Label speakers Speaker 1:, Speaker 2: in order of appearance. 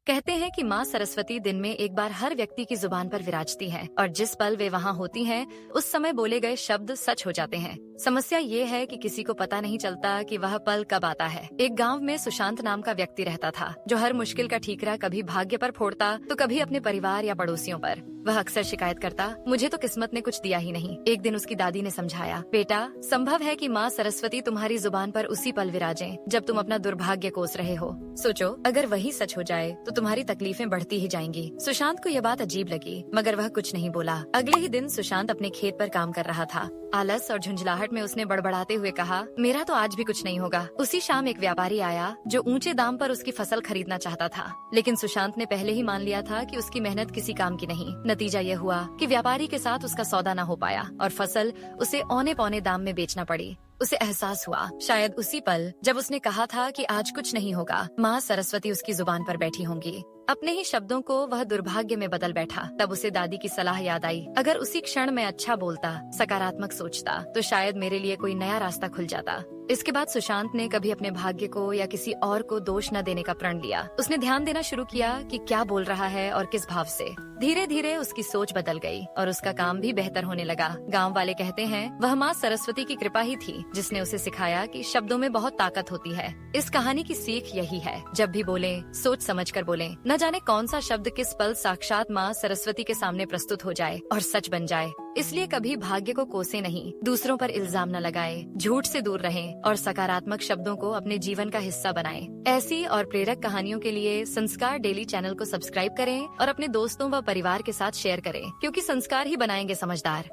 Speaker 1: कहते हैं कि माँ सरस्वती दिन में एक बार हर व्यक्ति की जुबान पर विराजती है और जिस पल वे वहाँ होती हैं, उस समय बोले गए शब्द सच हो जाते हैं। समस्या ये है कि किसी को पता नहीं चलता कि वह पल कब आता है। एक गांव में सुशांत नाम का व्यक्ति रहता था, जो हर मुश्किल का ठीकरा कभी भाग्य पर फोड़ता तो कभी अपने परिवार या पड़ोसियों पर। वह अक्सर शिकायत करता, मुझे तो किस्मत ने कुछ दिया ही नहीं। एक दिन उसकी दादी ने समझाया, बेटा, संभव है कि माँ सरस्वती तुम्हारी जुबान पर उसी पल विराजे जब तुम अपना दुर्भाग्य कोस रहे हो। सोचो, अगर वही सच हो जाए तो तुम्हारी तकलीफें बढ़ती ही जाएंगी। सुशांत को यह बात अजीब लगी, मगर वह कुछ नहीं बोला। अगले ही दिन सुशांत अपने खेत पर काम कर रहा था। आलस और झुंझलाहट में उसने बड़बड़ाते हुए कहा, मेरा तो आज भी कुछ नहीं होगा। उसी शाम एक व्यापारी आया जो ऊंचे दाम पर उसकी फसल खरीदना चाहता था, लेकिन सुशांत ने पहले ही मान लिया था कि उसकी मेहनत किसी काम की नहीं। नतीजा ये हुआ कि व्यापारी के साथ उसका सौदा न हो पाया और फसल उसे औने पौने दाम में बेचना पड़ी। उसे एहसास हुआ, शायद उसी पल जब उसने कहा था कि आज कुछ नहीं होगा, माँ सरस्वती उसकी जुबान पर बैठी होंगी। अपने ही शब्दों को वह दुर्भाग्य में बदल बैठा। तब उसे दादी की सलाह याद आई, अगर उसी क्षण में अच्छा बोलता, सकारात्मक सोचता, तो शायद मेरे लिए कोई नया रास्ता खुल जाता। इसके बाद सुशांत ने कभी अपने भाग्य को या किसी और को दोष न देने का प्रण लिया। उसने ध्यान देना शुरू किया कि क्या बोल रहा है और किस भाव से। धीरे धीरे उसकी सोच बदल गई और उसका काम भी बेहतर होने लगा। गांव वाले कहते हैं, वह माँ सरस्वती की कृपा ही थी जिसने उसे सिखाया कि शब्दों में बहुत ताकत होती है। इस कहानी की सीख यही है, जब भी बोले, सोच समझ कर बोले। न जाने कौन सा शब्द किस पल साक्षात माँ सरस्वती के सामने प्रस्तुत हो जाए और सच बन जाए। इसलिए कभी भाग्य को कोसे नहीं, दूसरों पर इल्जाम न लगाए, झूठ से दूर रहें और सकारात्मक शब्दों को अपने जीवन का हिस्सा बनाएं। ऐसी और प्रेरक कहानियों के लिए संस्कार डेली चैनल को सब्सक्राइब करें और अपने दोस्तों व परिवार के साथ शेयर करें, क्योंकि संस्कार ही बनाएंगे समझदार।